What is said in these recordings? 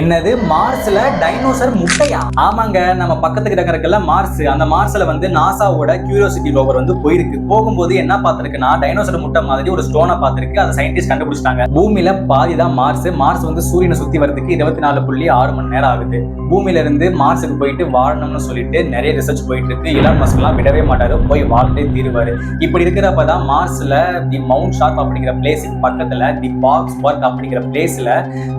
என்னது மார்ஸ்ல டைனோசர் முட்டையா? ஆமாங்க, நம்ம பக்கத்து கிட்ட இருக்கல மார்ஸ். அந்த மார்ஸ்ல வந்து நாசாவோட கியூரியாசிட்டி ரோவர் வந்து போயிருக்கு. போகும்போது என்ன பார்த்திருக்குன்னா டைனோசர் முட்டை மாதிரி ஒரு ஸ்டோனை பார்த்திருக்கு. அதை சயின்டிஸ்ட் கண்டுபிடிச்சிட்டாங்க. பூமியில பாதி தான் மார்ஸ். மார்ஸ் வந்து சூரியனை சுத்தி வரதுக்கு 24.6 மணி நேரம் ஆகுது. பூமியில இருந்து மார்ஸுக்கு போயிட்டு வாழணும்னு சொல்லிட்டு நிறைய ரிசர்ச் போயிட்டு இருக்கு. எலான் மஸ்க் எல்லாம் விடவே மாட்டாரு, போய் வாழ்ந்தே தீருவாரு. இப்படி இருக்கிறப்பதான் மார்ஸ்ல தி மவுண்ட் ஷார்ப் அப்படிங்கிற பிளேஸுக்கு பக்கத்துல தி பாக்ஸ் ஒர்க் அப்படிங்கிற பிளேஸ்ல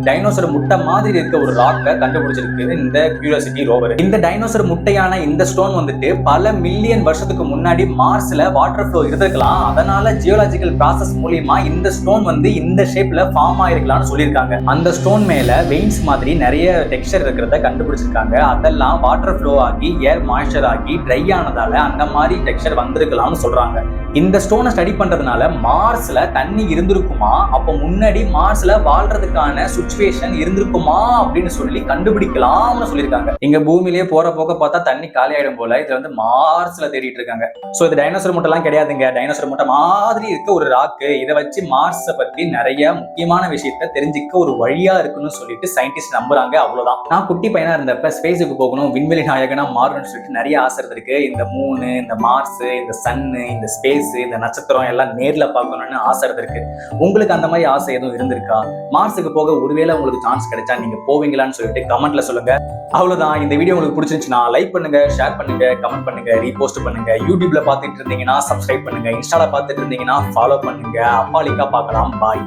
டைனோசர் முட்டை மாதிரி இருக்க ஒரு ராக்கை கண்டுபிடிச்சிருக்கு இந்த கியூரியாசிட்டி ரோவர். இந்த டைனோசர் முட்டையான இந்த ஸ்டோன் வந்துட்டு பல மில்லியன் வருஷத்துக்கு முன்னாடி மார்ஸ்ல வாட்டர் ஃப்ளோ இருந்திருக்கலாம். அதனால ஜியோலாஜிக்கல் ப்ராசஸ் மூலியமா இந்த ஸ்டோன் வந்து இந்த ஷேப்ல ஃபார்ம் ஆயிருக்கலாம்னு சொல்லியிருக்காங்க. அந்த ஸ்டோன் மேல வெயின்ஸ் மாதிரி நிறைய டெக்ஸ்சர் இருக்கிறத கண்டுபிடிச்சிருக்காங்க. அதெல்லாம் வாட்டர் ஃப்ளோ ஆகி ஏர் மாய்ஸ்சர் ஆகி ட்ரை ஆனதால அந்த மாதிரி டெக்ஸ்சர் வந்திருக்கலாம்னு சொல்றாங்க. இந்த ஸ்டோனை ஸ்டடி பண்றதுனால மார்ஸ்ல தண்ணி இருந்திருக்குமா, அப்ப முன்னாடி மார்ஸ்ல வாழ்றதுக்கான சுச்சுவேஷன் இருந்திருக்குமா அப்படின்னு சொல்லி கண்டுபிடிக்கலாம்னு சொல்லியிருக்காங்க. இங்க பூமியிலேயே போற போக்க பார்த்தா தண்ணி காலி ஆயிடும் போல. இதுல வந்து மார்ஸ்ல தேடிட்டு இருக்காங்க. சோ இது டைனோசர் முட்டை எல்லாம் கிடையாதுங்க. டைனோசர் முட்டை மாதிரி இருக்க ஒரு ராக்கு. இதை வச்சு மார்ஸை பத்தி நிறைய முக்கியமான விஷயத்த தெரிஞ்சுக்க ஒரு வழியா இருக்குன்னு சொல்லிட்டு சயின்டிஸ்ட் நம்புறாங்க. அவ்வளவுதான். நான் குட்டி பையனா இருந்தப்ப ஸ்பேஸுக்கு போகணும், விண்வெளி நாயகனா மாறணும்னு சொல்லிட்டு நிறைய ஆசை இருக்கு. இந்த மூணு, இந்த மார்ஸ், இந்த சன்னு, இந்த ஸ்பேஸ், இந்த நட்சத்திரம் எல்லாம் நேர்ல பார்க்கணும்னு ஆசை இருக்கு. உங்களுக்கு அந்த மாதிரி ஆசை எதுவும் இருந்திருக்கா? மார்ஸுக்கு போக ஒருவேளை உங்களுக்கு சான்ஸ் கிடைச்சா நீங்க போவீங்களான்னு சொல்லிட்டு கமெண்ட்ல சொல்லுங்க. அவ்வளவுதான். இந்த வீடியோ உங்களுக்கு பிடிச்சிருந்துச்சுன்னா லைக் பண்ணுங்க, ஷேர் பண்ணுங்க, கமெண்ட் பண்ணுங்க, ரீபோஸ்ட் பண்ணுங்க. யூடியூப்ல பார்த்துட்டு இருந்தீங்கன்னா சப்ஸ்கிரைப் பண்ணுங்க, இன்ஸ்டால பார்த்துட்டு இருந்தீங்கன்னா ஃபாலோ பண்ணுங்க. அப்பாலிக்கா பார்க்கலாம். பாய்.